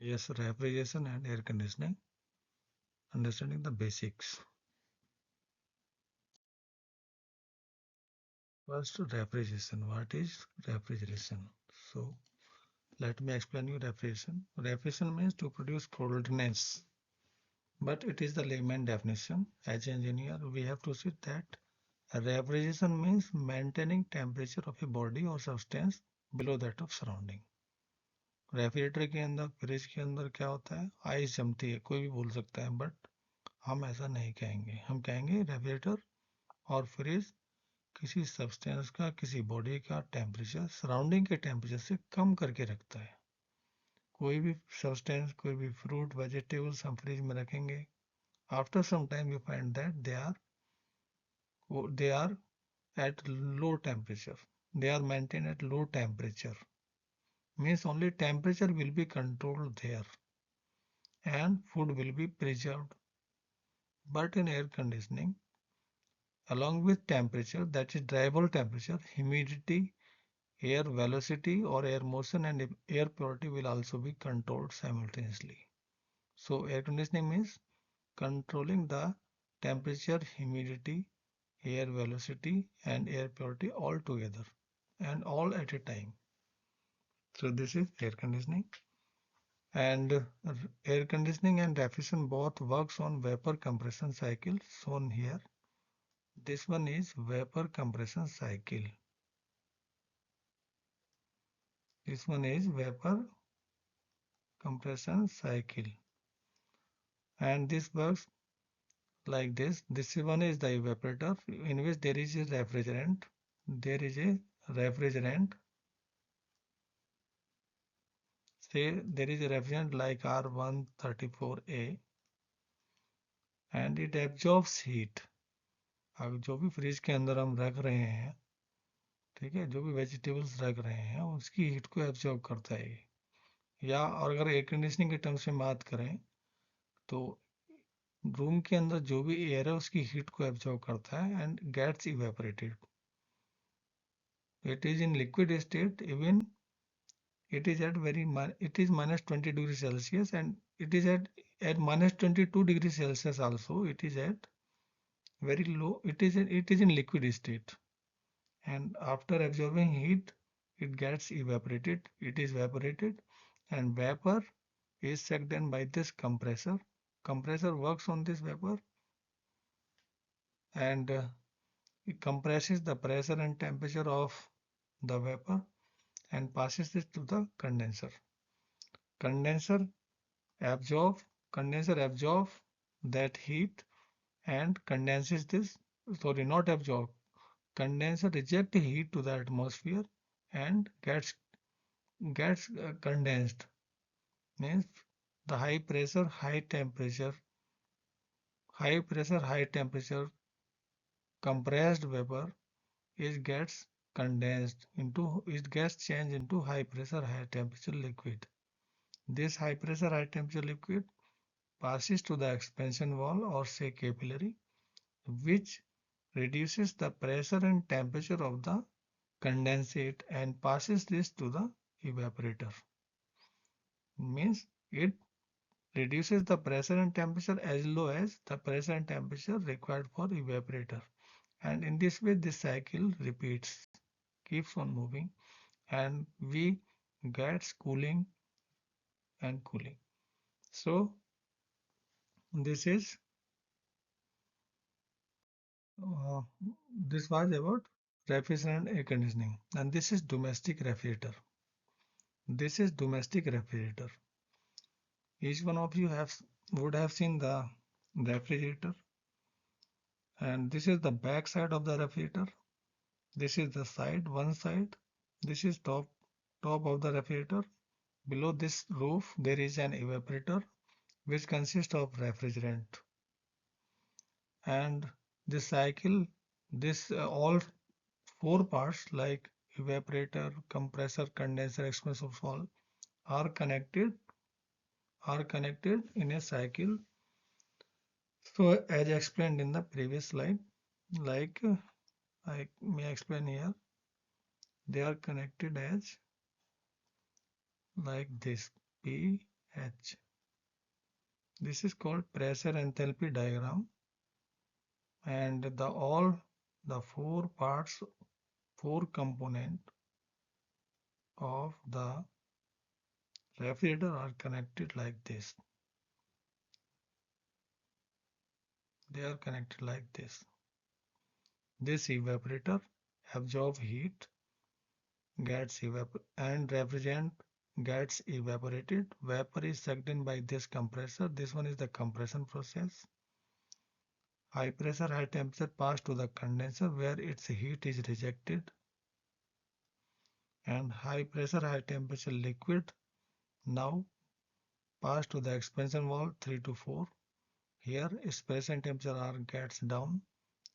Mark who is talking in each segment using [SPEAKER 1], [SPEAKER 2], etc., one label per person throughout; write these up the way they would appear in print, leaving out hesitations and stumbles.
[SPEAKER 1] Yes, refrigeration and air conditioning, understanding the basics. First, refrigeration. What is refrigeration? So, let me explain you refrigeration. Refrigeration means to produce coldness, but it is the layman definition. As an engineer, we have to see that refrigeration means maintaining temperature of a body or substance below that of surrounding. Refrigerator के अंदर fridge के अंदर क्या होता है ice जमती है कोई भी बोल सकता है बट हम ऐसा नहीं कहेंगे हम कहेंगे रेफ्रिजरेटर और फ्रिज किसी सब्सटेंस का किसी बॉडी का टेम्परेचर सराउंडिंग के टेम्परेचर से कम करके रखता है कोई भी सब्सटेंस कोई भी फ्रूट वेजिटेबल्स हम फ्रिज में रखेंगे after some time you find that they are at low temperature they are maintained at low temperature means only temperature will be controlled there and food will be preserved. But in air conditioning, along with temperature, that is drivable temperature, humidity, air velocity or air motion and air purity will also be controlled simultaneously. So air conditioning means controlling the temperature, humidity, air velocity and air purity all together and all at a time. So this is air conditioning. And air conditioning and refrigeration both works on vapor compression cycle shown here. This one is vapor compression cycle. This one is vapor compression cycle. And this works like this. This one is the evaporator in which there is a refrigerant. There is a refrigerant. Say there is a refrigerant like R134A and it absorbs heat. अब जो भी fridge के अंदर हम रख रहे हैं ठीक है जो भी वेजिटेबल्स रख रहे हैं उसकी हीट को एब्जॉर्ब करता है या और अगर एयर कंडीशनिंग के टर्म्स में बात करें तो रूम के अंदर जो भी एयर है उसकी हीट को एब्जॉर्ब करता है and gets evaporated it is in liquid state even it is at it is minus 20 degrees Celsius and it is at minus 22 degrees Celsius also it is at very low it is in liquid state and after absorbing heat it gets evaporated it is evaporated and vapor is sucked in by this compressor works on this vapor and it compresses the pressure and temperature of the vapor and passes it to the condenser condenser condenser absorb that heat and condenses this sorry not absorb condenser reject heat to the atmosphere and gets condensed means the high pressure high temperature compressed vapor is gets condensed into it gets changed into high pressure high temperature liquid. This high pressure high temperature liquid passes to the expansion wall or say capillary which reduces the pressure and temperature of the condensate and passes this to the evaporator. Means it reduces the pressure and temperature as low as the pressure and temperature required for evaporator. And in this way this cycle repeats, keeps on moving and we gets cooling and cooling. So this is uh, this was about refrigeration and air conditioning and this is domestic refrigerator. This is domestic refrigerator. Each one of you would have seen the refrigerator and this is the back side of the refrigerator. This is the one side. This is top of the refrigerator. Below this roof there is an evaporator which consists of refrigerant and this cycle this all four parts like evaporator compressor condenser expansion valve are connected in a cycle. So as explained in the previous slide like I may explain here they are connected as like this P H. This is called pressure enthalpy diagram, and the four component of the refrigerator are connected like this. They are connected like this. This evaporator absorbs heat, and refrigerant gets evaporated. Vapor is sucked in by this compressor. This one is the compression process. High pressure, high temperature pass to the condenser where its heat is rejected, and high pressure, high temperature liquid now pass to the expansion valve 3 to 4. Here its pressure and temperature are gets down,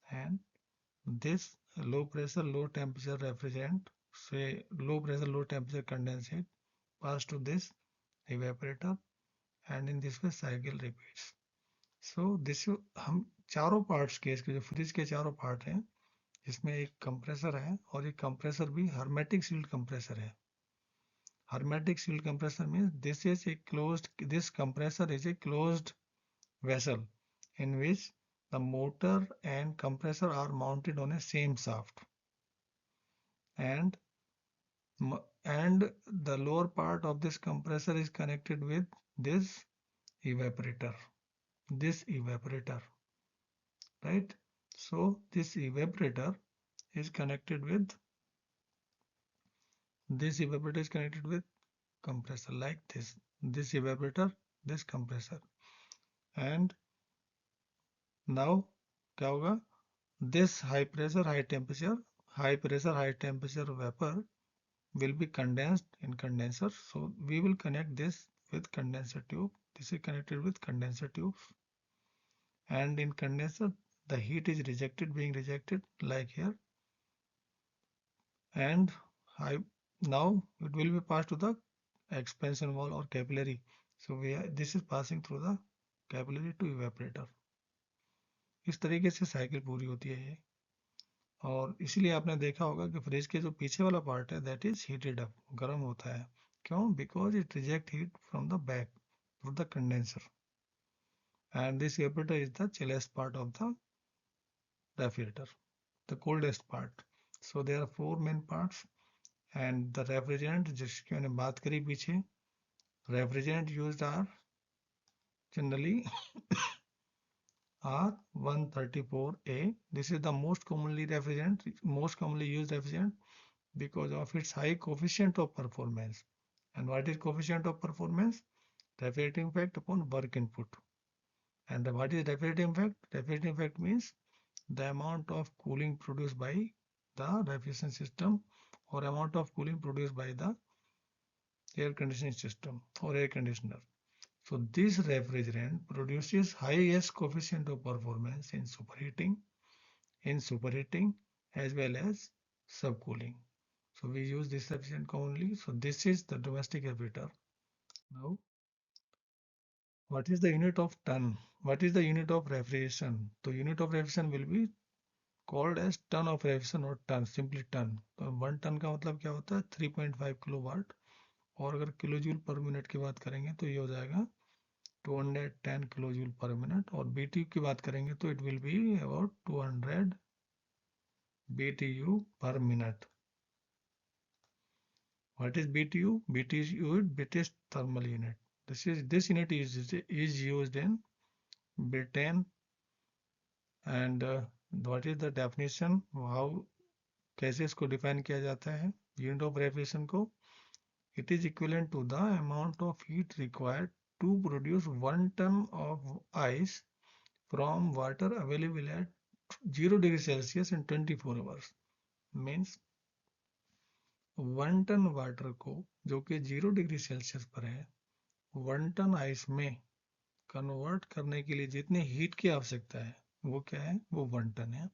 [SPEAKER 1] and this low pressure, low temperature refrigerant, say low pressure, low temperature condensate pass to this evaporator, and in this way cycle repeats. So this हम चारों parts के इसके जो fridge के चारों part हैं, इसमें एक कंप्रेसर है और एक कंप्रेसर भी hermetic sealed कंप्रेसर है. Hermetic sealed compressor means this compressor is a closed vessel in which the motor and compressor are mounted on a same shaft, and the lower part of this compressor is connected with this evaporator. Right? So this evaporator is connected with compressor like this. This evaporator, this compressor, and now क्या होगा? This high pressure, high temperature vapor will be condensed in condenser. So we will connect this with condenser tube. This is connected with condenser tubes, and in condenser the heat is being rejected like here, and now it will be passed to the expansion valve or capillary. So this is passing through the capillary to evaporator. इस तरीके से cycle पूरी होती है ये, और इसीलिए आपने देखा होगा कि फ्रिज के जो पीछे वाला पार्ट है दैट इज हीटेड अप, गर्म होता है. क्यों? Because it reject heat from the back through the condenser, and this evaporator is the chillest part of the refrigerator, the coldest part. So there are four main parts, and the refrigerant जिसकी मैंने बात करी पीछे, refrigerant used are generally R134A. This is the most commonly used refrigerant because of its high coefficient of performance. And what is coefficient of performance? Refrigerating effect upon work input. And what is refrigerating effect? Refrigerating effect means the amount of cooling produced by the refrigeration system or amount of cooling produced by the air conditioning system or air conditioner. So this refrigerant produces highest coefficient of performance in superheating as well as subcooling. So we use this refrigerant commonly. So this is the domestic refrigerator. Now, what is the unit of ton? What is the unit of refrigeration? The unit of refrigeration will be called as ton of refrigeration or ton, simply ton. तो 1 ton का मतलब क्या होता है? 3.5 kilowatt, और अगर kilo joule पर minute की बात करेंगे तो ये हो जाएगा 210 किलो जूल पर मिनट, और BTU की बात करेंगे तो it will be about 200 BTU per minute. What is BTU? BTU is British thermal unit. This unit is used in Britain, and what is the definition? कैसे इसको डिफाइन किया जाता है यूनिट ऑफ रेफ्रिजरेशन को? It is equivalent to the amount of heat required to produce 1 ton of ice from water available at 0 degree Celsius in 24 hours. Means 1 ton water को जो कि 0 degree Celsius पर है, 1 ton ice में convert करने के लिए जितने हीट की आवश्यकता है वो क्या है? वो 1 टन है.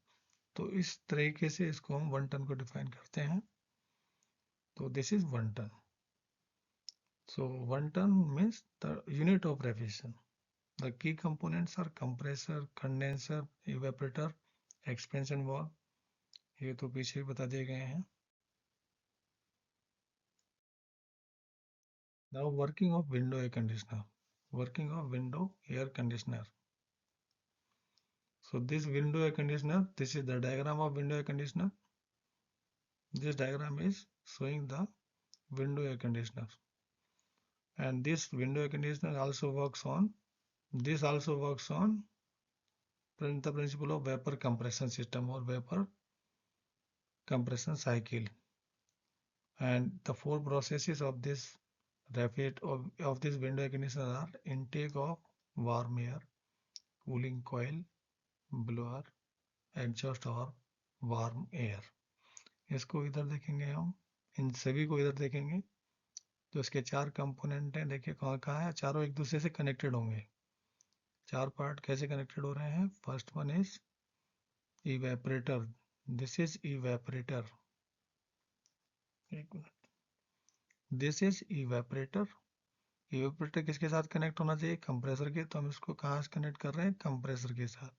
[SPEAKER 1] तो इस तरीके से इसको हम 1 टन को डिफाइन करते हैं. तो this is 1 ton. So 1 ton means the unit of refrigeration. The key components are compressor, condenser, evaporator, expansion valve. ये तो पीछे ही बता दिए गए हैं. Now working of window air conditioner. Working of window air conditioner. So this window air conditioner, this is the diagram of window air conditioner. This diagram is showing the window air conditioner. And this window air conditioner also works on, this also works on the principle of vapor compression system or vapor compression cycle. And the four processes of this of this window air conditioner are intake of warm air, cooling coil, blower, exhaust और warm air. इसको इधर देखेंगे हम, इन सभी को इधर देखेंगे तो इसके चार कंपोनेंट हैं. देखिए कहाँ कहाँ है, चारों एक दूसरे से कनेक्टेड होंगे. चार पार्ट कैसे कनेक्टेड हो रहे हैं. First one is evaporator. This is evaporator. एक minute. This is evaporator. Evaporator किसके साथ कनेक्ट होना चाहिए, कंप्रेसर के. तो हम इसको कहाँ से कनेक्ट कर रहे हैं, कंप्रेसर के साथ.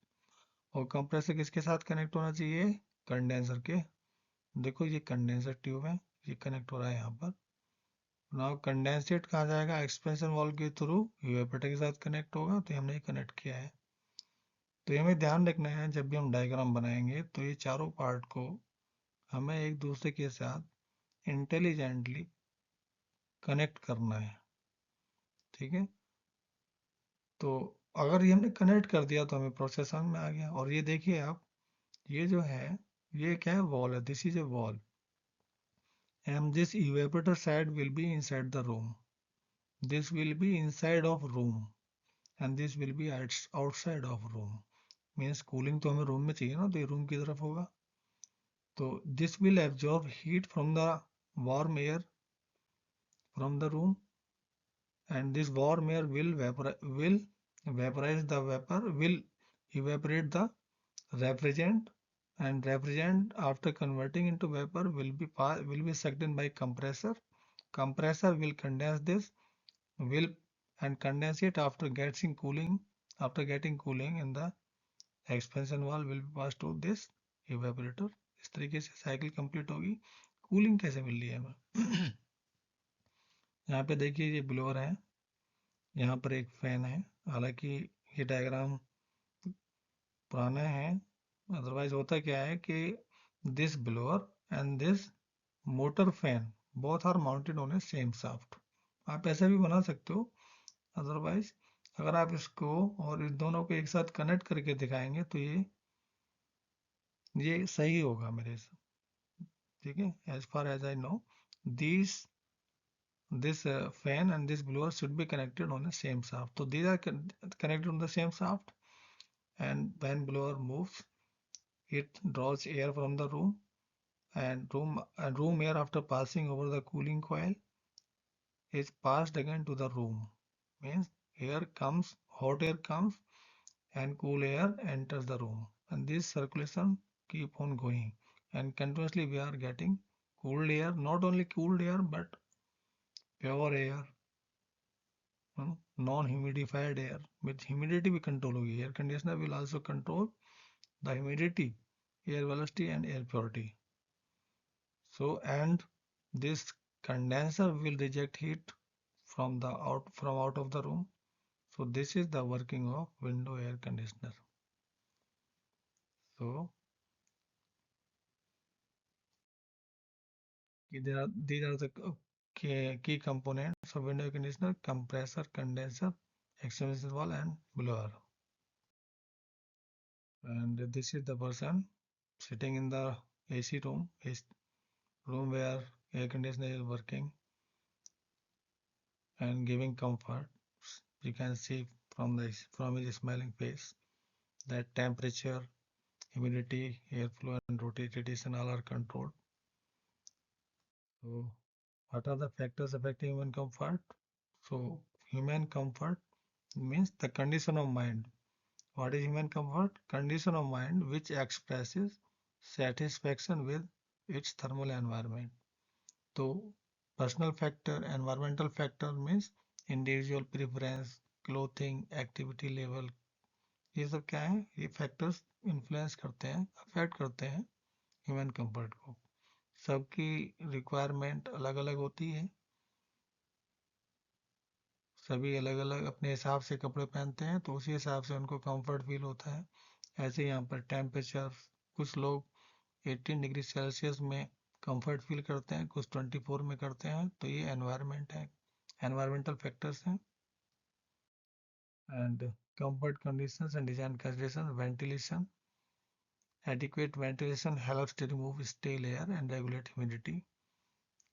[SPEAKER 1] और कंप्रेसर किसके साथ कनेक्ट होना चाहिए, कंडेंसर के. देखो ये कंडेंसर ट्यूब है, ये कनेक्ट हो रहा है यहाँ पर. नाउ कंडेंसेट कहाँ जाएगा, एक्सपेंशन वाल्व के थ्रू इवेपोरेटर के साथ कनेक्ट होगा. तो हमने कनेक्ट किया है. तो हमें ध्यान रखना है जब भी हम डायग्राम बनाएंगे तो ये चारों पार्ट को हमें एक दूसरे के साथ इंटेलिजेंटली कनेक्ट करना है. ठीक है. तो अगर ये हमने कनेक्ट कर दिया तो हमें प्रोसेस समझ में आ गया. और ये देखिए आप, ये जो है ये क्या है, वॉल है. This is a wall and this evaporator side will be inside the room. This will be inside of room and this will be outside of room. Means cooling तो हमें रूम में चाहिए ना, तो ये रूम की तरफ होगा. तो this will absorb heat from the warm air from the room and this warm air will vaporize the vapor, will evaporate the refrigerant, and refrigerant after converting into vapor will be sucked in by compressor. Compressor will condense this, will and condense it after getting cooling in the expansion valve will be passed to this evaporator. इस तरीके से cycle complete होगी. Cooling कैसे मिल रही है हमें. यहाँ पे देखिए ये ब्लोअर है, यहाँ पर एक फैन है. हालांकि ये डायग्राम पुराना है. अदरवाइज होता क्या है कि this blower and this motor fan both are mounted on a same shaft. आप ऐसा भी बना सकते हो. अदरवाइज अगर आप इसको और इस दोनों को एक साथ कनेक्ट करके दिखाएंगे तो ये सही होगा मेरे से. ठीक है. As far as I know this fan and this blower should be connected on the same shaft. So these are connected on the same shaft, and when blower moves it draws air from the room, and room air after passing over the cooling coil is passed again to the room. Means hot air comes and cool air enters the room, and this circulation keep on going, and continuously we are getting cooled air. Not only cooled air but pure air, non-humidified air. With humidity भी control होगी. Air conditioner will also control the humidity, air velocity and air purity. So and this condenser will reject heat from out of the room. So this is the working of window air conditioner. So these are the key components of window air conditioner: compressor, condenser, expansion valve and blower. And this is the person sitting in the AC room, room where air conditioner is working and giving comfort. You can see from his smiling face that temperature, humidity, airflow and rotation all are controlled. So what are the factors affecting human comfort? So human comfort means the condition of mind. What is human comfort? Condition of mind which expresses satisfaction with its thermal environment. So personal factor, environmental factor means individual preference, clothing, activity level. ये सब क्या है, ये factors influence करते हैं, affect करते हैं human comfort को. सबकी रिक्वायरमेंट अलग अलग होती है. सभी अलग अलग अपने हिसाब से कपड़े पहनते हैं, तो उसी हिसाब से उनको कंफर्ट फील होता है। ऐसे यहाँ पर टेम्परेचर, कुछ लोग 18 डिग्री सेल्सियस में कंफर्ट फील करते हैं, कुछ 24 में करते हैं। तो ये एनवायरनमेंट है, एनवायरमेंटल फैक्टर्स हैं। And comfort conditions and design considerations, ventilation. Adequate ventilation helps to remove stale air and regulate humidity.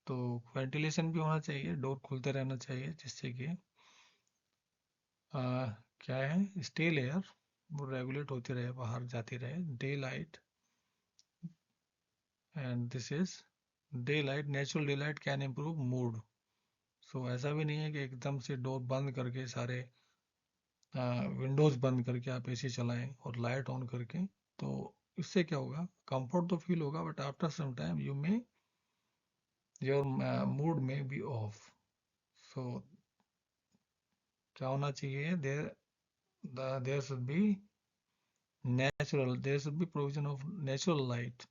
[SPEAKER 1] तो वेंटिलेशन भी होना चाहिए, डोर खुलते रहना चाहिए, जिससे कि क्या है, स्टेल एयर वो रेगुलेट होती रहे, बाहर जाती रहे। Daylight, and this is daylight, natural daylight can improve mood. So ऐसा भी नहीं है कि एकदम से डोर बंद करके सारे विंडोज बंद करके आप एसी चलाएं और लाइट ऑन करके, तो इससे क्या होगा, कंफर्ट तो फील होगा, but after some time you may your mood में बी ऑफ। सो क्या होना चाहिए, there should be natural, there should be provision of natural light